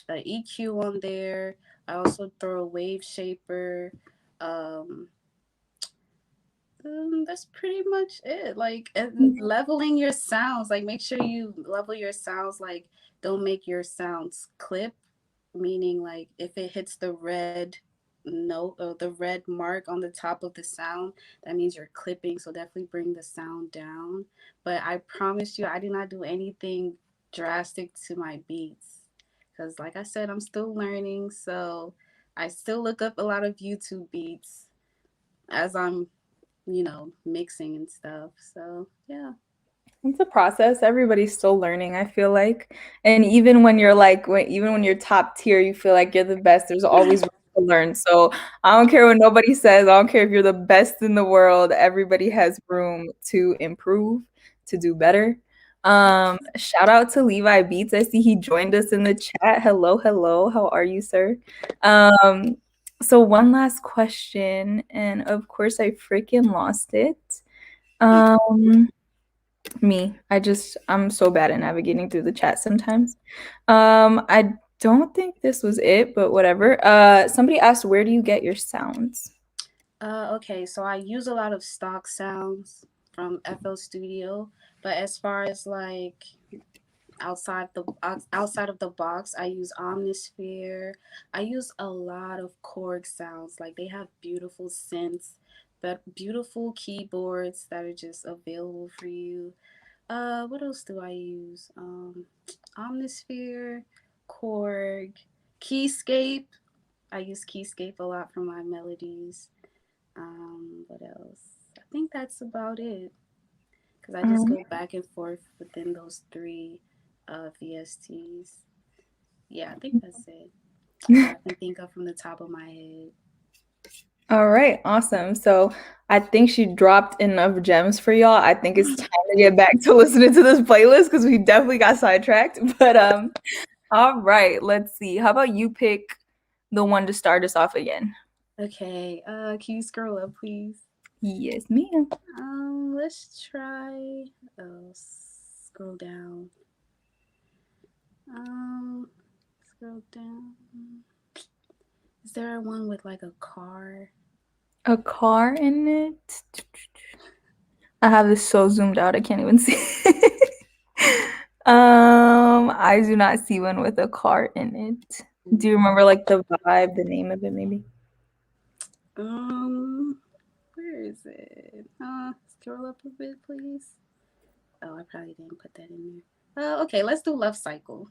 a EQ on there. I also throw a wave shaper. Um, that's pretty much it. Like, and leveling your sounds, like make sure you level your sounds. Like, don't make your sounds clip, meaning like if it hits the red note or the red mark on the top of the sound, that means you're clipping. So definitely bring the sound down. But I promise you, I did not do anything drastic to my beats because, like I said, I'm still learning. So I still look up a lot of YouTube beats as I'm mixing and stuff. So yeah.
It's a process. Everybody's still learning, I feel like. And even when you're like, even when you're top tier, you feel like you're the best, there's always room to learn. So I don't care what nobody says. I don't care if you're the best in the world. Everybody has room to improve, to do better. Shout out to Levi Beats. I see he joined us in the chat. Hello, hello. How are you, sir? Um, so one last question, and of course I freaking lost it. Um, I'm so bad at navigating through the chat sometimes. I don't think this was it, but whatever. Somebody asked, where do you get your sounds?
Okay, so I use a lot of stock sounds from FL Studio, but as far as like outside of the box, I use Omnisphere. I use a lot of Korg sounds. Like they have beautiful synths, but beautiful keyboards that are just available for you. What else do I use? Omnisphere, Korg, Keyscape. I use Keyscape a lot for my melodies. What else? I think that's about it. Because I just
Um,
go back and forth within those three VSTs. Yeah, I think that's it that I can think of from the top of my head.
All right, awesome. So I think she dropped enough gems for y'all. I think it's time to get back to listening to this playlist because we definitely got sidetracked. But all right, let's see. How about you pick the one to start us off again?
Okay, can you scroll up, please?
Yes, ma'am.
Let's try. Oh, scroll down. Um, scroll down. Is there one with like a car?
A car in it. I have this so zoomed out, I can't even see. I do not see one with a car in it. Do you remember like the vibe, the name of it, maybe?
Um, where is it? Scroll up a bit, please. Oh, I probably didn't put that in there. Okay, let's do Love Cycle.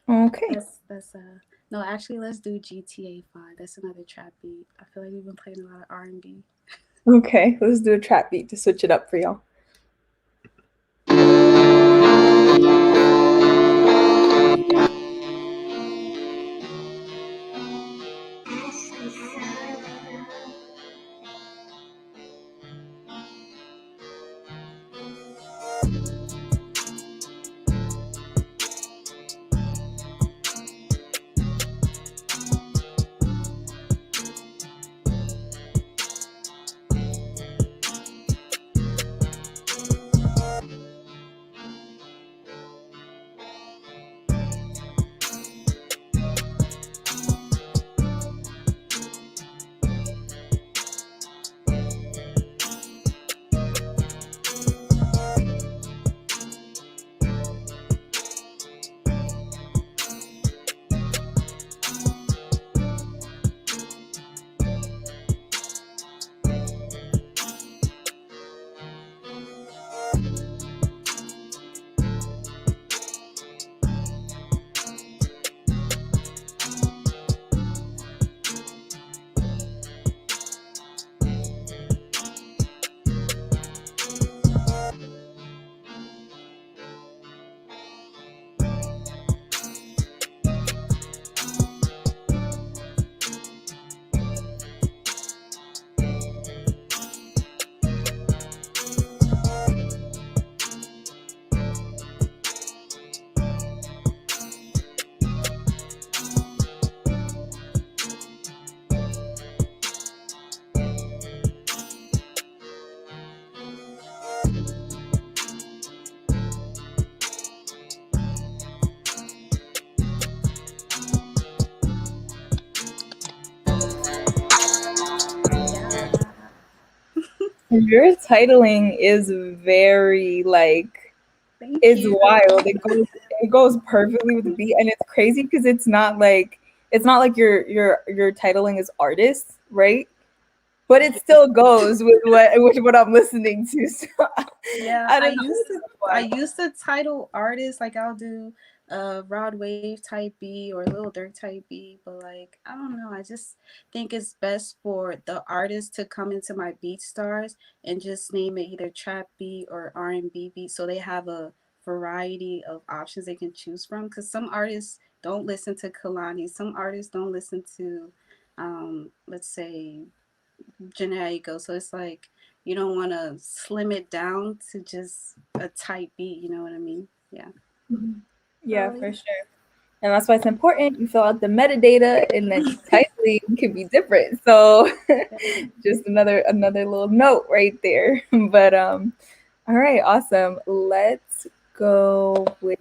Okay.
That's no, actually, let's do GTA 5. That's another trap beat. I feel like we've been playing a lot of R&B.
Okay, let's do a trap beat to switch it up for y'all.
Yeah.
Your titling is very like
Thank
it's
you.
wild. It goes perfectly with the beat, and it's crazy because it's not like your titling is artists, right? But it still goes with what I'm listening to. So
Yeah,
I
I
don't know.
used
It's
to
so
I
fun.
used to title artists like I'll do Rod Wave type B or Lil Durk type B, but like I don't know, I just think it's best for the artist to come into my BeatStars and just name it either trap beat or R&B beat so they have a variety of options they can choose from cuz some artists don't listen to Kalani, some artists don't listen to let's say generico. So it's like you don't want to slim it down to just a type beat. You know what I mean? Yeah.
Mhm. Yeah,
So
for sure. And that's why it's important. You fill out the metadata, and then titling can be different. So
yeah.
just another little note right there. But all right, awesome. Let's go with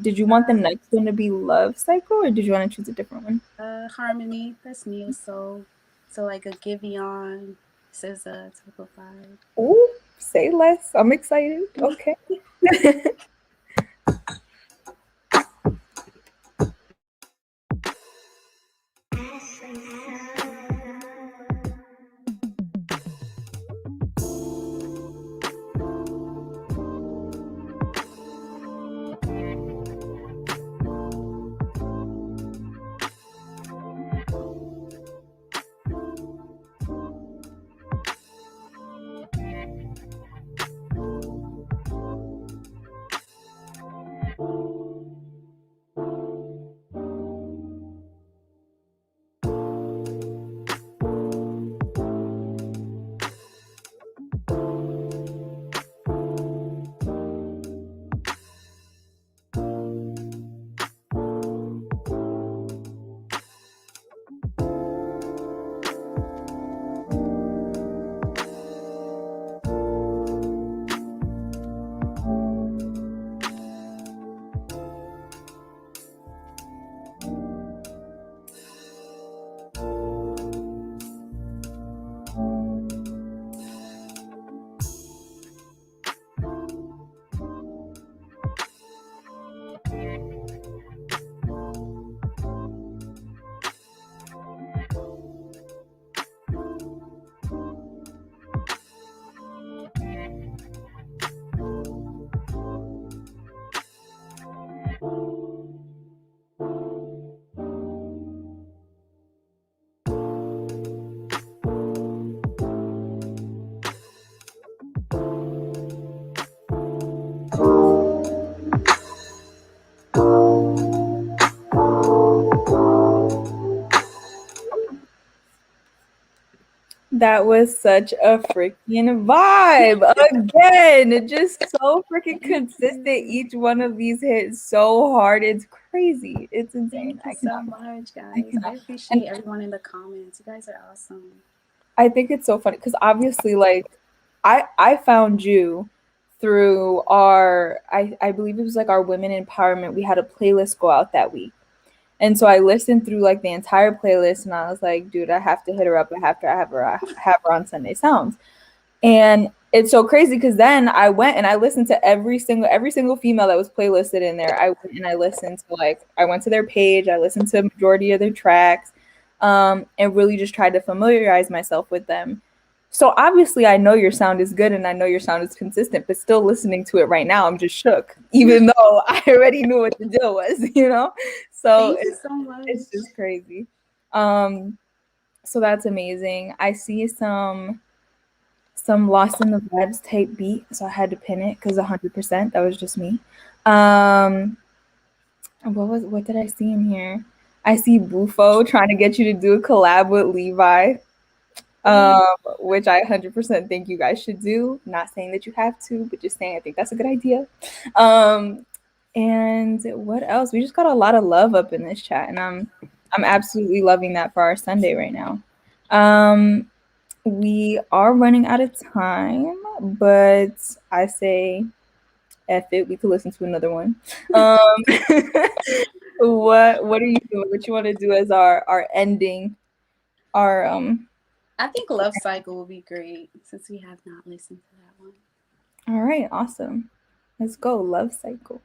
did you want the next one to be Love Cycle or did you want to choose a different one?
Harmony. That's neo soul. So like a Giveon, SZA type of vibe.
Ooh, say less. I'm excited. Okay. That was such a freaking vibe. Again, just so freaking
Thank
consistent.
you.
Each one of these hits so hard. It's crazy. It's insane.
Thank you
I
so
cannot.
much,
I
guys. I
cannot. And
appreciate everyone in the comments. You guys are awesome.
I think it's so funny because obviously, like, I found you through our I believe it was like our women empowerment. We had a playlist go out that week. And so I listened through like the entire playlist and I was like, dude, I have to hit her up. I have her on Sunday Sounds. And it's so crazy because then I went and I listened to every single female that was playlisted in there. I went and I listened to like I went to their page, I listened to a majority of their tracks, and really just tried to familiarize myself with them. So obviously I know your sound is good and I know your sound is consistent, but still listening to it right now, I'm just shook, even though I already knew what the deal was. So
Thank you so
it's
much.
just crazy. Um, so that's amazing. I see some Lost in the Vibes type beat, so I had to pin it because 100% that was just me. Um, what did I see in here? I see Bufo trying to get you to do a collab with Levi,
Please.
which I 100% think you guys should do. Not saying that you have to, but just saying I think that's a good idea. Um, and what else? We just got a lot of love up in this chat, and I'm absolutely loving that for our Sunday right now. Um, we are running out of time, but I say F it. We could listen to another one. Um, what are you doing? What you want to do as our ending? Our
I think Love Cycle will be great since we have not listened to that one.
All right, awesome. Let's go. Love cycle.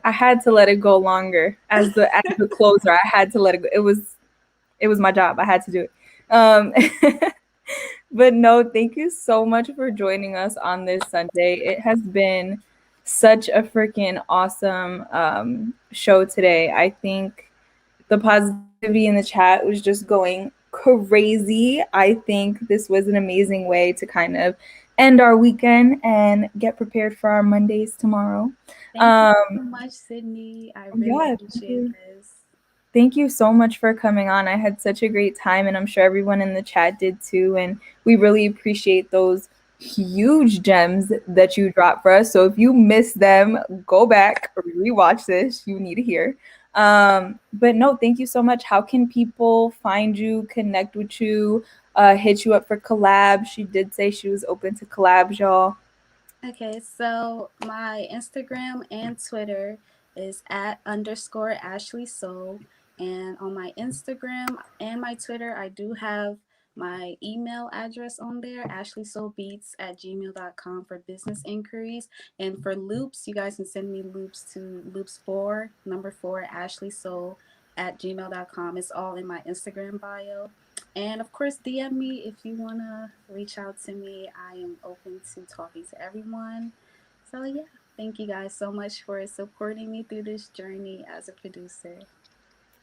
I had to let it go longer as the closer. I had to let it go. It was my job. I had to do it. Um, but no, thank you so much for joining us on this Sunday. It has been such a freaking awesome show today. I think the positivity in the chat was just going crazy. I think this was an amazing way to kind of end our weekend and get prepared for our Mondays tomorrow.
Thank you so
Um,
much, Sydney. I really
yeah,
appreciate this.
thank you so much for coming on. I had such a great time, and I'm sure everyone in the chat did too. And we really appreciate those huge gems that you dropped for us. So if you missed them, go back, rewatch this. You need to hear. But no, thank you so much. How can people find you, connect with you, hit you up for collabs? She did say she was open to collabs, y'all.
Okay, so my Instagram and Twitter is at underscore Ashley Soul. And on my Instagram and my Twitter, I do have my email address on there, ashleysoulbeats@gmail.com for business inquiries. And for loops, you guys can send me loops to loops4, number 4, Ashley Soul at gmail.com. It's all in my Instagram bio. And of course, DM me if you want to reach out to me. I am open to talking to everyone. So, yeah, thank you guys so much for supporting me through this journey as a producer.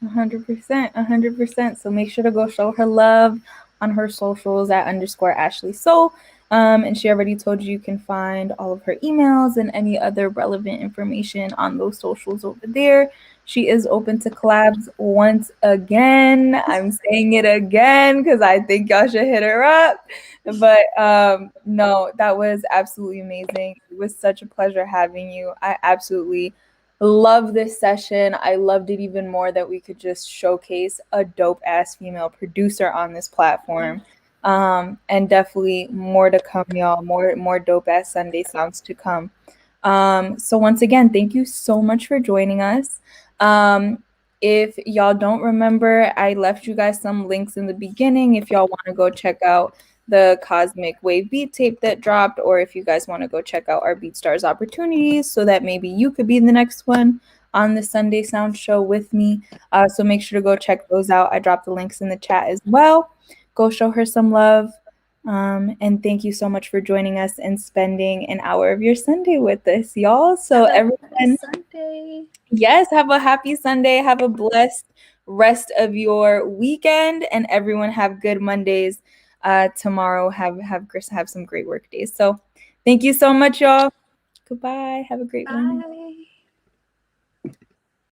100%, 100%. So make sure to go show her love on her socials at underscore Ashley Soul. And she already told you can find all of her emails and any other relevant information on those socials over there. She is open to collabs once again. I'm saying it again because I think y'all should hit her up. But no, that was absolutely amazing. It was such a pleasure having you. I absolutely love this session. I loved it even more that we could just showcase a dope ass female producer on this platform. And definitely more to come, y'all. More dope ass Sunday sounds to come. So once again, thank you so much for joining us. If y'all don't remember, I left you guys some links in the beginning if y'all want to go check out the Cosmic Wave beat tape that dropped, or if you guys want to go check out our BeatStars opportunities so that maybe you could be the next one on the Sunday Sound Show with me. So make sure to go check those out. I dropped the links in the chat as well. Go show her some love. And thank you so much for joining us and spending an hour of your Sunday with us, y'all. So
Have a happy
everyone,
Sunday.
yes, have a happy Sunday. Have a blessed rest of your weekend, and everyone have good Mondays. Tomorrow, have some great work days. So, thank you so much, y'all. Goodbye. Have a great one.
Bye.